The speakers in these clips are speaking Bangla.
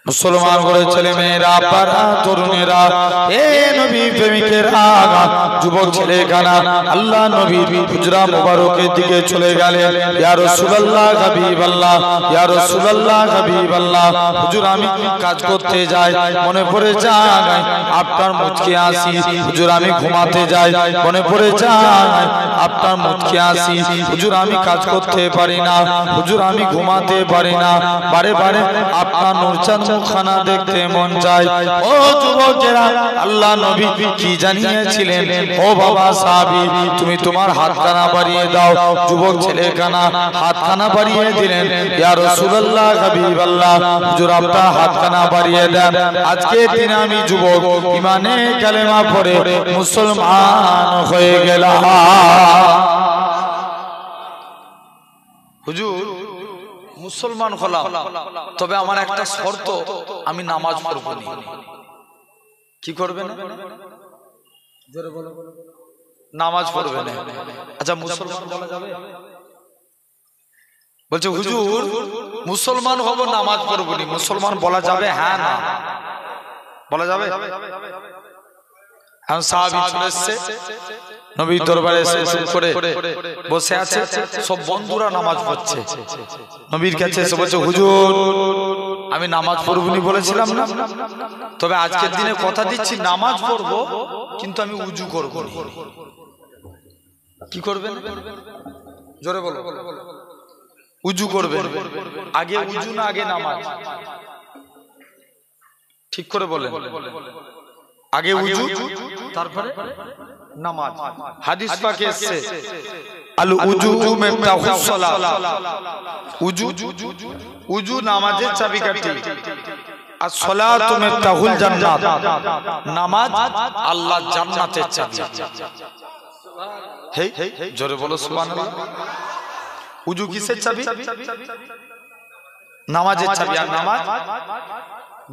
মুসলমান করে ছেলে মেয়েরা পাড়া তরুণেরা এ নবী প্রেমিকেরা যুবক ছেলে গানা আল্লাহ নবীর হুজরা মুবারকের দিকে চলে গেলেন। ইয়া রাসূলুল্লাহ হাবিবাল্লাহ, ইয়া রাসূলুল্লাহ হাবিবাল্লাহ, হুজুর আমি কাজ করতে যাই, মনে পড়ে যায় আপনার মুখকে আসি। হুজুর আমি ঘুমাতে যাই, মনে পড়ে যায় আপনার মুখকে আসি। হুজুর আমি কাজ করতে পারি না, হুজুর আমি ঘুমাতে পারি না, বারে বারে আপনার নূরচাঁদ মুখখানা দেখতে মন চায়। ও যুবকেরা, আল্লাহ নবী কি জানিয়েছিলেন? ও বাবা সাহাবী, তুমি তোমার হাতখানা বাড়িয়ে দাও। যুবক ছেলেখানা হাতখানা বাড়িয়ে দিলেন। ইয়া রাসূলুল্লাহ হাবিবাল্লাহ, হুজুর আপনার হাতখানা বাড়িয়ে দেন। আজকে দিন আমি যুবক ঈমানে কালেমা পড়ে মুসলমান হয়ে গেলাম। হুজুর মুসলমান হলাম, তবে আমার একটা শর্ত, আমি নামাজ পড়ব না। কি করবে না? জোরে বলো। নামাজ পড়বে না। আচ্ছা মুসলমান বলা যাবে? বলছে হুজুর মুসলমান হব, নামাজ পড়ব না, মুসলমান বলা যাবে? হ্যাঁ না বলা যাবে? এখন সাহাবী চলে এসেছে নবীর দরবারে, করে বসে আছে, সব বন্ধুরা নামাজ পড়ছে। নবীর কাছে এসে বলছে হুজুর আমি নামাজ পড়বনি বলেছিলাম না, তবে আজকের দিনে কথা দিচ্ছি নামাজ পড়বো, কিন্তু আমি উজু করব না। কি করবেন? জোরে বলো। উজু করবেন। আগে উজু না আগে নামাজ? ঠিক করে বলেন। আগে উজু, তারপরে নামাজ। হাদিস পাকে এসেছে আল উজু মিফতাহুস সালাত, উজু উজু নামাজের চাবিকাঠি, আর সালাতু মিফতাহুল জান্নাত, নামাজ আল্লাহর জান্নাতের চাবি। হেই জোরে বলো সুবহানাল্লাহ। উজু কিসের চাবি? নামাজের চাবি, আর নামাজ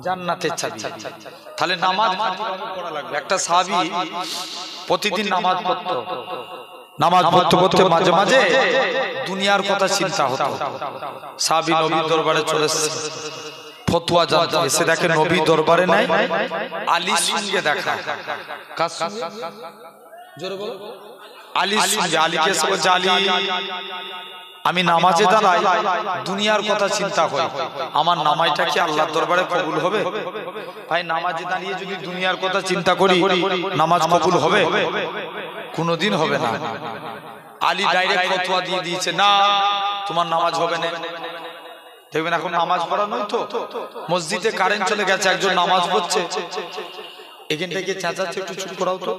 জান্নাতের চাবি। তাহলে নামাজ পড়া লাগবে। একটা সাহাবী প্রতিদিন নামাজ পড়তো, নামাজ পড়তে পড়তে মাঝে মাঝে দুনিয়ার কথা চিন্তা হতো। সাহাবী নবীর দরবারে চলে এসেছে ফতোয়া জানতে। এসে দেখে নবী দরবারে নাই, আলীর সঙ্গে দেখা। কার সঙ্গে? জোরে বলো। আলীর সঙ্গে। আলীকে এসে বলছে আলী আমি নামাজে দাঁড়াই, দুনিয়ার কথা চিন্তা করি, আমার নামাজটা কি আল্লাহর দরবারে কবুল হবে? ভাই নামাজে দাঁড়িয়ে যদি দুনিয়ার কথা চিন্তা করি, নামাজ কবুল হবে? কোনোদিন হবে না। আলী ডাইরেক্ট ফতোয়া দিয়ে দিয়েছে, না তোমার নামাজ হবে না। দেখবেন এখন নামাজ পড়া নয় তো, মসজিদে কারেন্ট চলে গেছে, একজন নামাজ পড়ছে, এখান থেকে চেঁচাচ্ছে, একটু চুপ করাও তো।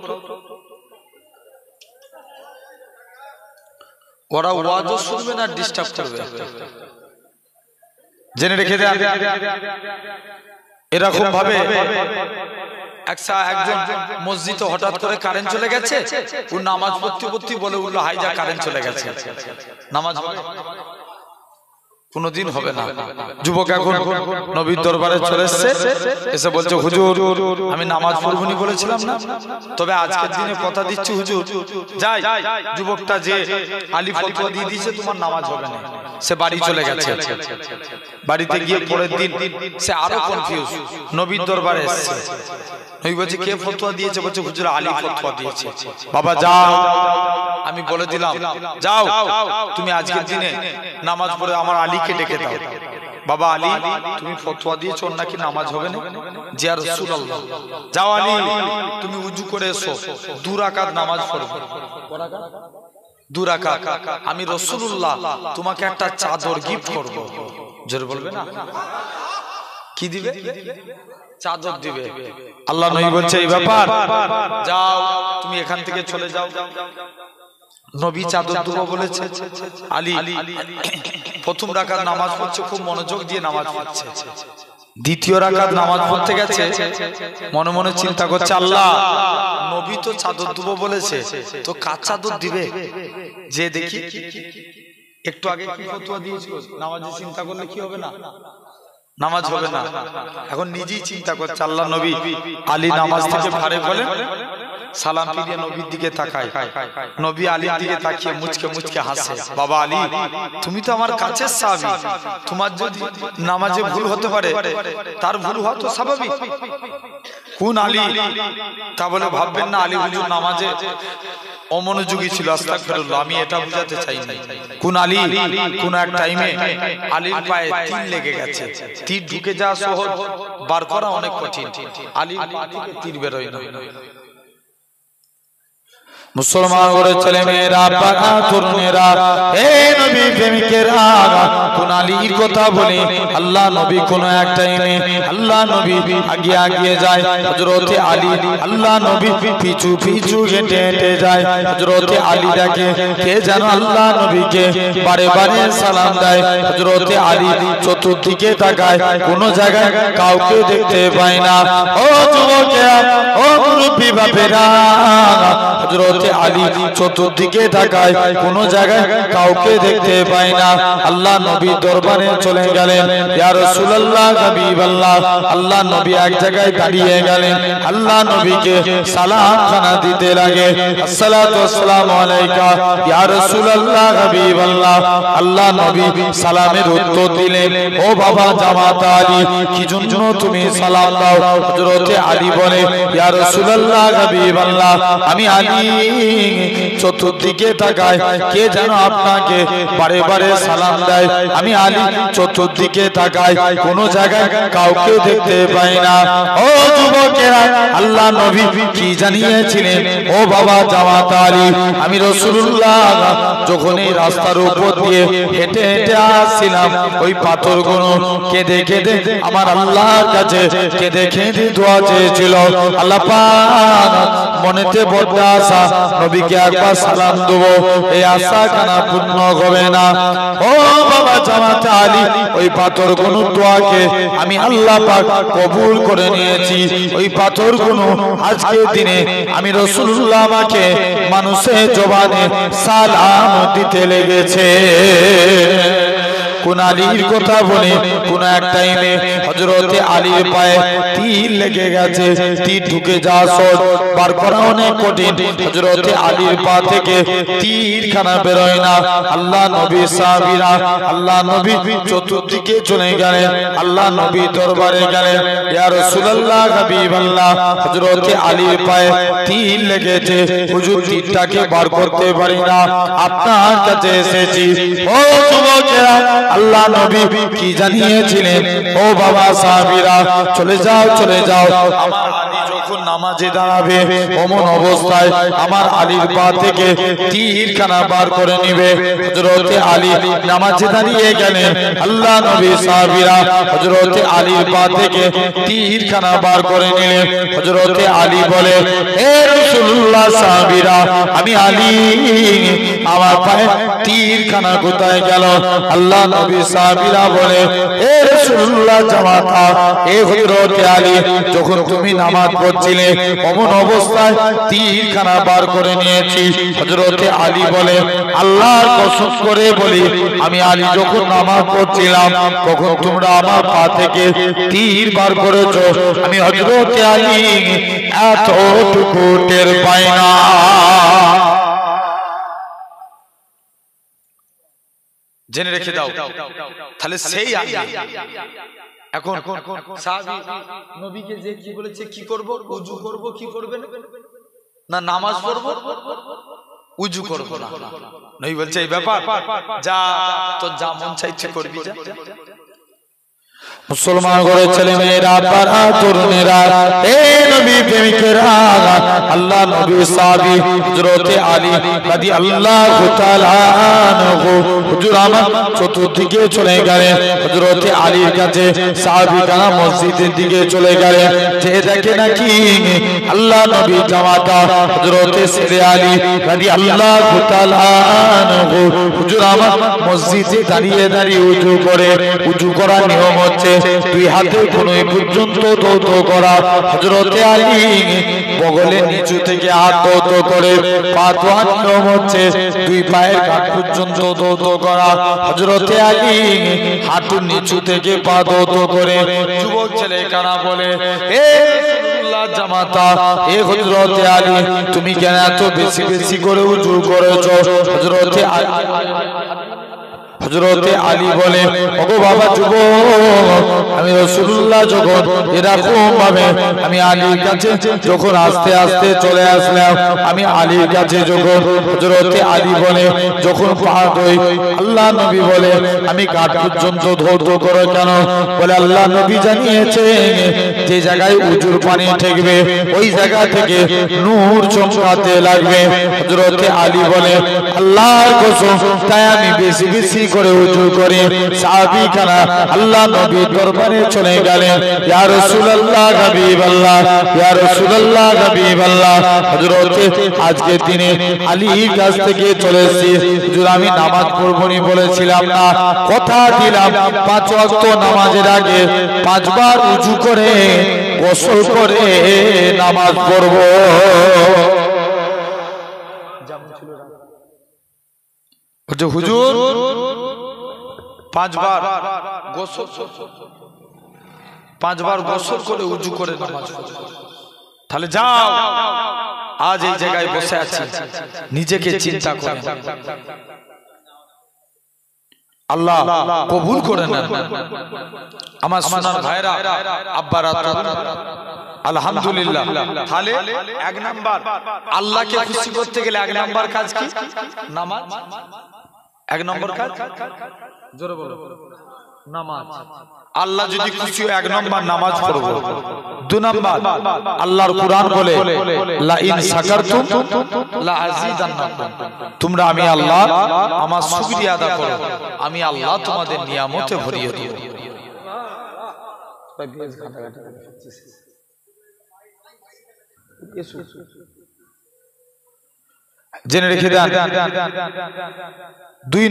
ওরা ওয়াজও শুনবে না, ডিস্টার্ব করবে। জেনে রেখে দেন এরকম ভাবে একজন মসজিদে হঠাৎ করে কারেন্ট চলে গেছে, ও নামাজ পড়তে পড়তে বলে উঠলো হাই যা কারেন্ট চলে গেছে। নামাজ হবে? কোনোদিন হবে না। যুবক এখন নবীর দরবারে চলে এসেছে, এসে বলছে হুজুর আমি নামাজ পড়বনি বলেছিলাম না, তবে আজকের দিনে কথা দিচ্ছি হুজুর যাই। যুবকটা যে আলী ফতোয়া দিয়ে দিয়েছে তোমার নামাজ হবে না, সে বাড়ি চলে গেছে। বাড়িতে গিয়ে পরের দিন সে আরো কনফিউজ, নবীর দরবারে এসেছে। নবী বলছে কে ফতোয়া দিয়েছে? বলছে হুজুর আলী ফতোয়া দিয়েছে। বাবা যাও, আমি বলে দিলাম, যাও তুমি আজকের দিনে নামাজ পড়ে আমার আলীকে ডেকে দাও। বাবা আলী তুমি ফতোয়া দিয়েছো ওর নাকি নামাজ হবে না। জি ইয়া রাসূলুল্লাহ। যাও আলী তুমি উজু করে এসো, 2 রাকাত নামাজ পড়বে। 2 রাকাত। আমি রাসূলুল্লাহ তোমাকে একটা চাদর গিফট করব। জোরে বলবে না? কি দিবে? চাদর দিবে। আল্লাহ নবী বলছে এই ব্যাপার, যাও তুমি এখান থেকে চলে যাও। নবী চাদর দেব বলেছে। আলী প্রথম রাকাত নামাজ পড়ছে, খুব মনোযোগ দিয়ে নামাজ পড়ছে। দ্বিতীয় রাকাত নামাজ পড়তে গেছে, মনে মনে চিন্তা করছে আল্লাহ নবী তো চাদর দেব বলেছে, তো কার চাদর দিবে? যে দেখি একটু আগে কি ফতোয়া দিয়েছিল, নামাজে চিন্তা করলে কি হবে না? নামাজ হবে না। এখন নিজেই চিন্তা করছে আল্লাহ নবী আলী নামাজ থেকে ফারে বলেন, সালাম ফিরিয়ে নবীর দিকে তাকায়, নবী আলীর দিকে তাকিয়ে মুচকে মুচকে হাসে, বাবা আলী তুমি তো আমার কাছের সাহাবী, তোমার যদি নামাজে ভুল হতে পারে তার ভুল হওয়া তো স্বাভাবিক। কোন আলী? তা বলে ভাববেন না আলী হুজুর নামাজে অমনোযোগী ছিল, আস্তাগফিরুল্লাহ, আমি এটা বুঝাতে চাই না। কোন আলী? কোন এক টাইমে আলীর পায়ে তীর লেগে গেছে, তীর ঢুকে যাওয়া সহজ, বার করা অনেক কঠিন, আলীর পা থেকে তীর বেরোয় না। মুসলমান করে ছেলে মেয়েরা, পাকা তরুণেরা, হে নবী প্রেমিকেরা, কোন আলীর কথা বলে আল্লাহ নবী কোন এক টাইমে আল্লাহ নবী আগিয়ে আগিয়ে যায়, হযরতে আলী আল্লাহ নবী পিছু পিছু হেঁটে হেঁটে যায়। হযরতে আলী দেখে কে যেন আল্লাহ নবীকে বারে বারে সালাম দেয়। হযরতে আলী চতুর্দিকে তাকায়, কোন জায়গায় কাউকে দেখতে পায় না। ও যুবকেরা, ও মুরব্বি বাপেরা, হযরতে আলী চতুর্দিকে তাকায়, কোন জায়গায় কাউকে দেখতে পায় না। আল্লাহ নবী দরবারে চলে গেলেন, ইয়া রাসূলুল্লাহ, হাবিবাল্লাহ, আল্লাহ নবী এক জায়গায় দাঁড়িয়ে গেলেন, আল্লাহ নবীকে সালাম খানা দিতে লাগে, আসসালাতু ওয়াসসালামু আলাইকা ইয়া রাসূলুল্লাহ, হাবিবাল্লাহ। আল্লাহ নবী সালামের উত্তর দিলেন, ও বাবা জামাত আলী, কি জন্য তুমি সালাম দাও? হযরতে আলী বলে, ইয়া রাসূলুল্লাহ, হাবিবাল্লাহ, আমি আলী চতুর্দিকে তাকায়, কে যেন আপনাকে বারে বারে সালাম দেয়, আমি আলী চতুর্দিকে তাকায়, কোন জায়গায় কাউকে দেখতে পাই না। ও যুবকেরা, আল্লাহ নবী কি জানিয়েছিলেন? ও বাবা জামাত আলী, আমি রাসূলুল্লাহ যখন এই রাস্তার উপর দিয়ে হেঁটে হেঁটে আসছিলাম, ওই পাথরগুলো কেঁদে কেঁদে আমার আল্লাহর কাছে কেঁদে কেঁদে দোয়া চেয়েছিল, আল্লাহ পাক মনেতে বড় আশা, নবীকে একবার সালাম দেবো, এই আশা খানা পূর্ণ হবে না। ও বাবা জামাত আলী, ওই পাথরগুলো দোয়াকে আমি আল্লাহ পাক কবুল করে নিয়েছি। ওই পাথরগুলো আজকের দিনে আমি রাসূলুল্লাহ আমাকে মানুষের জবানে সালাম দিতে লেগেছে। কোন আলীর কথা বলে কোন এক টাইমে হযরতে আলীর পায়ে তীর লেগে গেছে, তীর ঢুকে যাওয়া সহজ, বার করা অনেক কঠিন। হযরতে আলীর পা থেকে তীরখানা বেরোয় না। আল্লাহ নবী সাহাবীরা আল্লাহ নবী চতুর্দিকে চলে গেলেন, আল্লাহ নবী দরবারে গেলেন, ইয়া রাসূলুল্লাহ, হাবিবাল্লাহ, হযরতে আলীর পায়ে তীর লেগেছে, হুজুর তীরটাকে বার করতে পারি না, আপনার কাছে এসেছি। ও যুবকেরা, আল্লাহ নবী কি জানিয়েছিলেন? ও বাবা সাহাবীরা, চলে যাও চলে যাও, আমার আলী যখন নামাজে দাঁড়াবে অমন অবস্থায় আমার আলীর পা থেকে তীরখানা বার করে নিবে। হযরতে আলী নামাজে দাঁড়িয়ে গেলেন, আল্লাহ নবী সাহাবীরা হযরতে আলীর পা থেকে তীরখানা বার করে নিলেন। হযরতে আলী বলে, হে রাসূলুল্লাহ, সাহাবীরা আমি আলী, আমার পায়ে তীরখানা কোথায় গেল? আল্লাহ নবী সাহাবীরা বলে, হে রাসূলুল্লাহ, জামাতা, হে হযরতে আলী, যখন তুমি নামাজ পড়ছিলে অমন অবস্থায় তীরখানা বার করে নিয়েছি। হযরতে আলী বলে, আল্লাহর কসম করে বলি, আমি আলী যখন নামাজ পড়ছিলাম তখন তোমরা আমার পা থেকে তীর বার করেছো, আমি হযরতে আলী এতটুকু টের পাই না। জেনে রেখে দাও, তাহলে সেই এখন সাহাবী নবীকে যে কি বলেছে, কি করব, ওযু করব, কি করবেন না, নামাজ পড়ব, ওযু করব না। নবী বলছে এই ব্যাপার, যা তো যা মন চাইছে করবি যা। মুসলমান ঘরের ছেলে মেয়েরা, পাড়া তরুণেরা, হে নবী প্রেমিকেরা, আল্লাহ নবী সাহাবী হযরতে আলী রাদিয়াল্লাহু তাআলা আনহু হুজুর আমার চতুর্দিকে চলে গেলেন। হযরতে আলীর কাছে সাহাবীরা মসজিদের দিকে চলে গেলেন, যে দেখে নাকি আল্লাহ নবী জামাতা হযরতে শেরে আলী রাদিয়াল্লাহু তাআলা আনহু হুজুর আমার মসজিদে দাঁড়িয়ে দাঁড়িয়ে ওযু করে। ওযু করার নিয়ম হচ্ছে দুই হাতে কোনই পর্যন্ত দৌত করা। হযরতে আলী বগলের নিচু থেকে হাত দৌত করে, পা ধোয়ার নিয়ম হচ্ছে দুই পায়ের কাঠ পর্যন্ত দৌত করা। হযরতে আলী হাঁটুর নিচু থেকে পা দৌত করে। যুবক ছেলে কানা বলে, হে রাসূলুল্লাহ জামাতা এ হযরতে আলী তুমি কেন এত বেশি বেশি করে উজু করেছো হযরতে আলী বলে ওগো বাবা যুবক আমি রাসূলুল্লাহ যখন এরকম ভাবে আমি আলীর কাছে যখন আস্তে আস্তে চলে আসলাম আমি আলীর কাছে যখন হযরতে আলী বলে যখন পার হই আল্লাহ নবী বলে আমি কাঠ পর্যন্ত ধৌত করো কেন বলে আল্লাহ নবী জানিয়েছেন যে জায়গায় উজুর পানি ঠেকবে ওই জায়গা থেকে নূর চমকাতে লাগবে হযরতে আলী বলে আল্লাহর কসম তাই আমি বেশি বেশি করে উজু করে সাহাবী খানা আল্লাহ নবীর দরবারে চলে গেলেন ইয়া রাসূলুল্লাহ হাবিবাল্লাহ ইয়া রাসূলুল্লাহ হাবিবাল্লাহ হযরত আজকে দিনে আলীর কাছ থেকে চলে এসেছি হুজুর আমি নামাজ পড়বনি বলেছিলাম না কথা দিলাম 5 ওয়াক্ত নামাজের আগে 5 বার উজু করে গোসল করে নামাজ পড়ব হুজুর 5 বার গোসল 5 বার গোসল করে উজু করে নামাজ পড়ব তাহলে যাও আজ এই জায়গায় বসে আছি নিজেকে চিন্তা করে আল্লাহ কবুল করে নেন আমার সোনার ভাইরা আব্বারা আলহামদুলিল্লাহ তাহলে এক নাম্বার আল্লাহকে খুশি করতে গেলে এক নাম্বার কাজ কি নামাজ এক নম্বর কাজ জোরে বলো নামাজ আল্লাহ যদি খুশি হয় এক নম্বর নামাজ পড়ব 2 নাম্বার আল্লাহর কুরআন বলে লা ইন শাকারতুম লা আযীদান্নাকুম তোমরা আমি আল্লাহ আমার শুকরিয়া আদা করো আমি আল্লাহ তোমাদের নিয়ামতে ভরিয়ে দেব জেনে রেখে দেন 2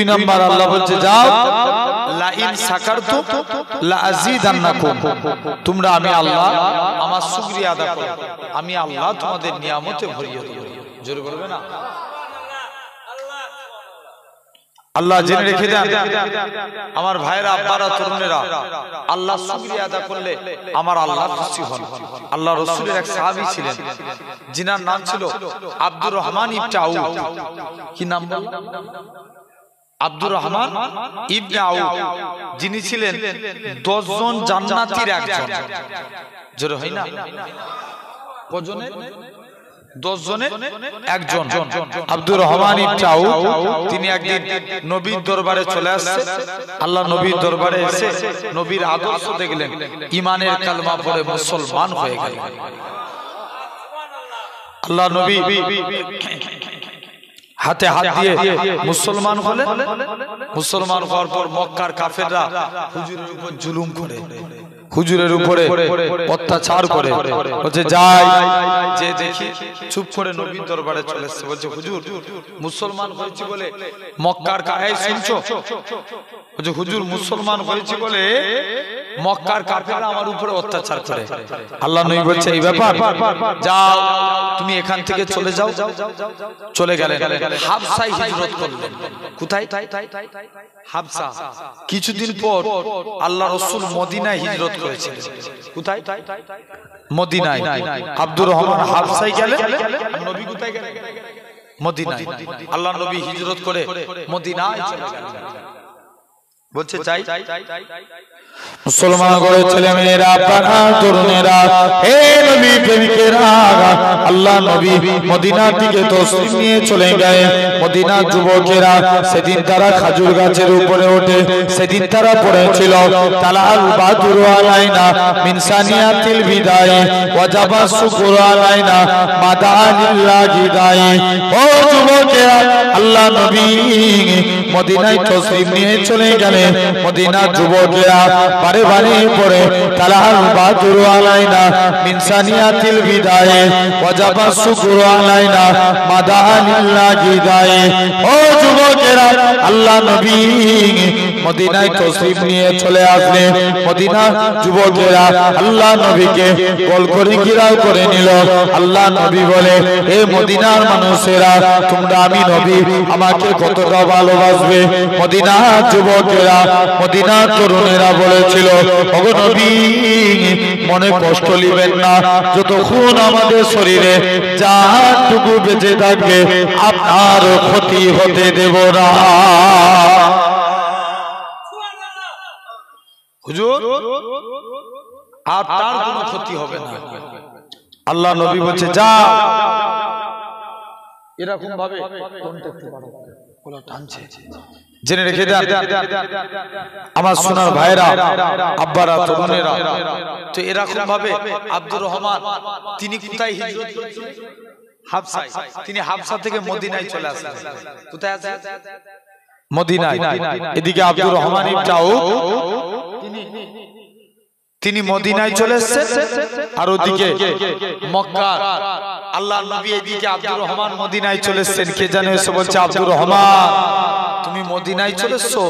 নাম্বার আল্লাহ বলছে যাও লা ইন শাকারতুম লা আযীদান্নাকুম তোমরা আমি আল্লাহ আমার শুকরিয়া আদা করো আমি আল্লাহ তোমাদের নিয়ামতে ভরিয়ে দেব জোরে বলবে না আল্লাহ জেনে রেখে দেন আমার ভাইরা আব্বারা তরুণেরা আল্লাহ শুকরিয়া আদা করলে আমার আল্লাহ খুশি হন আল্লাহ রাসূলের এক সাহাবী ছিলেন যিনার নাম ছিল আব্দুর রহমান ইবনে আউফ কি নাম বললেন আব্দুর রহমান ইবনে আউফ যিনি ছিলেন 10 জন জান্নাতীর একজন জোরে হয় না কজনের 10 জনের একজন আব্দুর রহমান ইবনে আউফ তিনি একদিন নবীর দরবারে চলে আসছে আল্লাহ নবীর দরবারে এসে নবীর আদর্শ দেখলেন ঈমানের কালমা পড়ে মুসলমান হয়ে গেলেন আল্লাহ নবী হাতে হাত দিয়ে মুসলমান হলেন মুসলমান হওয়ার পর মক্কার কাফেররা হুজুরের উপর জুলুম করে হুজুরের উপরে অত্যাচার করে বলছে যাই যে দেখি চুপ করে নবীর দরবারে চলে এসেছে বলছে হুজুর মুসলমান হয়েছে বলে মক্কার কাফের শুনছো বলছে হুজুর মুসলমান হয়েছে বলে মক্কার কাফেররা আমার উপরে অত্যাচার করে আল্লাহ নবী বলছে এই ব্যাপার যাও তুমি এখান থেকে চলে যাও চলে গেলেন হাবশায় হিজরত করলেন কোথায় হাবশা কিছুদিন পর আল্লাহ রাসূল মদিনায় হিজরত করেছিলেন কোথায় মদিনায় আব্দুর রহমান হাবশায় গেলেন নবী কোথায় গেলেন মদিনায় আল্লাহ নবী হিজরত করে মদিনায় চলে গেলেন বলছে চাই মুসলমান করে ছেলে মেয়েরা পাড়া তরুণেরা হে নবী প্রেমিকেরা আল্লাহ নবী মদিনা থেকে তসলিম নিয়ে চলে গেলেন মদিনার যুবকেরা সেদিন তারা খেজুর গাছের উপরে ওঠে সেদিন তারা পড়েছিল তালাল বাদুর আলাইনা মিন সানিয়াতিল বিদায় ওয়াজাবা শুকর আলাইনা মাদানিল্লাহি দাই ও যুবকেরা আল্লাহ নবী মদিনায় তসলিম নিয়ে চলে গেলেন মদিনার যুবকেরা বারে বারে পড়ে তালাল বাদুর আলাইনা মিন সানিয়াতিল বিদায় ওয়াজাবা শুকর আলাইনা মাদানিল্লাহি দাই ও যুবকেরা আল্লাহ নবী মদিনায় তশরিফ নিয়ে চলে আসলেন মদিনা যুবকেরা আল্লাহ নবীকে কল করে ঘিরাও করে নিল আল্লাহ নবী বলে হে মদিনার মানুষেরা তোমরা আমি নবী আমাকে কতটা ভালোবাসবে মদিনার যুবকেরা তরুণেরা, মদিনার তরুণেরা বলেছিল, ওগো নবী মনে কষ্ট নেবেন না, যতক্ষণ আমাদের শরীরে জানটুকু বেঁচে থাকবে আপনার ক্ষতি হতে দেব না। হুজুর আর তার কোনো ক্ষতি হবে না। আল্লাহ নবী বলছে যা, এরকম ভাবে জেনে রেখে দেন আমার সোনার ভাইরা, আব্বারা, তরুণেরা। তো এরকম ভাবে আব্দুর রহমান তিনি কোথায় হিজরত করেছিলেন? হাবশায়। তিনি হাবশা থেকে মদিনায় চলে আসলেন। কোথায় আছে? মদিনায়। এদিকে আব্দুর রহমান ইবনে আউফ তিনি মদিনায় চলে এসেছেন, আর ওদিকে মক্কা আল্লাহর নবী এদিকে আব্দুর রহমান মদিনায় চলে এসেছেন। কে জানে এসে বলছে, আব্দুর রহমান তুমি মদিনায় চলে এসছো,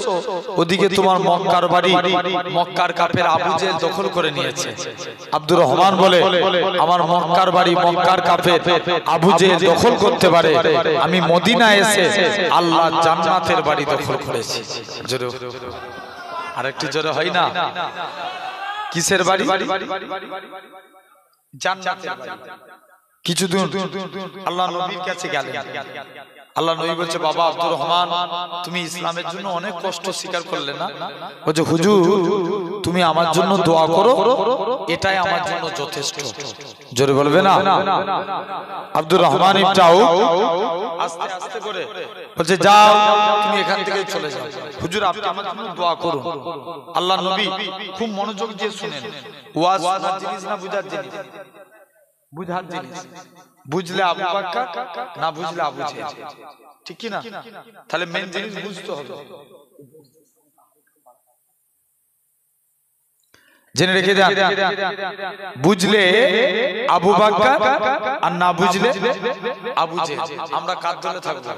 ওদিকে তোমার মক্কার বাড়ি মক্কার কাফের আবু জেহেল দখল করে নিয়েছে। আব্দুর রহমান বলে, আমার মক্কার বাড়ি মক্কার কাফের আবু জেহেল দখল করতে পারে, আমি মদিনায় এসে আল্লাহ জান্নাতের বাড়ি দখল করেছি। জোরে আরেকটু জোরে হয় না? কিসের বাড়ি? জান্নাতের বাড়ি। কিছুদিন আল্লাহ নবীর কাছে গেলেন। আল্লাহ নবী বলছে, বাবা আব্দুর রহমান তুমি ইসলামের জন্য অনেক কষ্ট স্বীকার করলে না? বলছে, হুজুর তুমি আমার জন্য দোয়া করো, এটাই আমার জন্য যথেষ্ট। জোরে বলবে না? আব্দুর রহমান ইবনে আউফ আস্তে আস্তে করে বলছে, যাও তুমি এখান থেকে চলে যাও, হুজুর আপনি আমার জন্য দোয়া করুন। আল্লাহ নবী খুব মনোযোগ দিয়ে শুনেন। ওয়াজ শোনার জিনিস না বুঝার জিনিস? বুঝার জিনিস। বুঝলে আবু বকর, না বুঝলে আবু জেহেল, ঠিক কি না? তাহলে মেন জিনিস বুঝতে হবে। জেনে রেখে দেন, বুঝলে আবু বকর আর না বুঝলে আবু জেহেল। আমরা কার দলে থাকবো?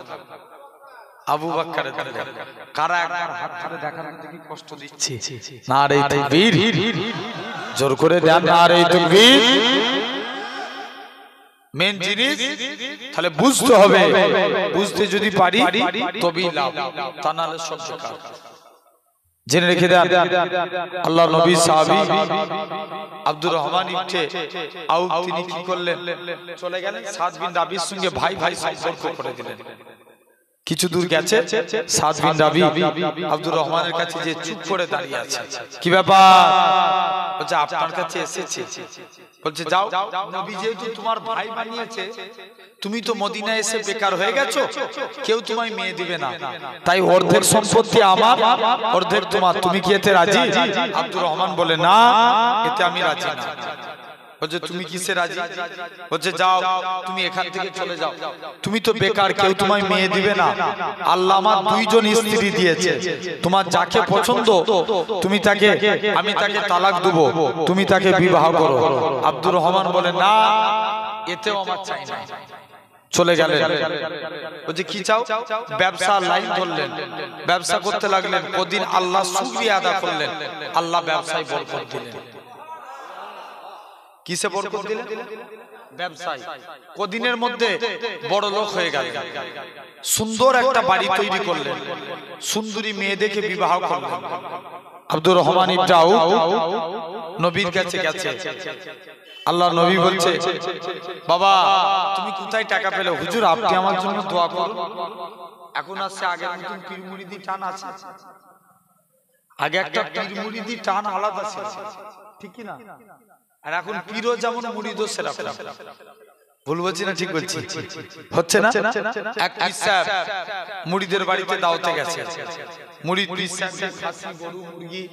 আবু বকরের দলে। কারা একবার হাত ধরে দেখার থেকে কষ্ট দিচ্ছে? নারে তাকবীর, জোর করে দেন নারে তাকবীর। মেন জিনিস তাহলে বুঝতে হবে, বুঝতে যদি পারি তবেই লাভ, তা নাহলে সব বেকার। জেনে রেখে দেন, আল্লাহ নবী সাহাবী আব্দুর রহমান ইবনে আউফ তিনি কি করলেন? চলে গেলেন সাদ বিন রাবির সঙ্গে ভাই ভাই সম্পর্ক করে দিলেন। কিছু দূর গেছে, সাদ বিন রাবি আব্দুর রহমানের কাছে যে চুপ করে দাঁড়িয়ে আছে। কি ব্যাপার? বলছে, আপনার কাছে এসেছে। বলছে, যাও, নবী যেহেতু তোমার ভাই বানিয়েছে, তুমি তো মদিনায় এসে বেকার হয়ে গেছো, কেউ তোমায় মেয়ে দিবে না, তাই অর্ধেক সম্পত্তি আমার, অর্ধেক তোমার, তুমি কি এতে রাজি? আব্দুর রহমান বলে, না, এতে আমি রাজি না। বলছে, তুমি কিসে রাজি? বলছে, যাও তুমি এখান থেকে চলে যাও, তুমি তো বেকার, কেউ তোমায় মেয়ে দিবে না, আল্লাহ আমার দুইজন স্ত্রী দিয়েছে, তোমার যাকে পছন্দ তুমি তাকে, আমি তাকে তালাক দেবো, তুমি তাকে বিবাহ করো। আব্দুর রহমান বলে, না, এতেও আমার চাই না। চলে গেলেন। বলছে, কি চাও? ব্যবসা লাইন ধরলেন, ব্যবসা করতে লাগলেন। কদিন আল্লাহ শুকরিয়া আদা করলেন, আল্লাহ ব্যবসায় বরকত দিলেন। কিসে বরকত দিলেন? ব্যবসায়। কদিনের মধ্যে বড় লোক হয়ে গেল, সুন্দর একটা বাড়ি তৈরি করলেন, সুন্দরী মেয়ে দেখে বিবাহ করলেন। আব্দুর রহমান ইবনে আউফ নবীর কাছে গেছে। আল্লাহ নবী বলছে, বাবা তুমি কোথায় টাকা পেলে? হুজুর আপনি আমার জন্য দোয়া করুন। এখন আসছে আগের মতন পীর মুরিদি টান আছে? আগে একটা পীর মুরিদি টান আলাদা ছিল, ঠিক কি না? আর এখন পীরও যেমন মুরিদও সেরকম। ভুল বলছি না ঠিক বলছি? হচ্ছে না? এক পীর সাহেব মুরিদের বাড়িতে দাওয়াতে গেছে, মুরিদ পীর সাহেব খাসি, গরু, মুরগি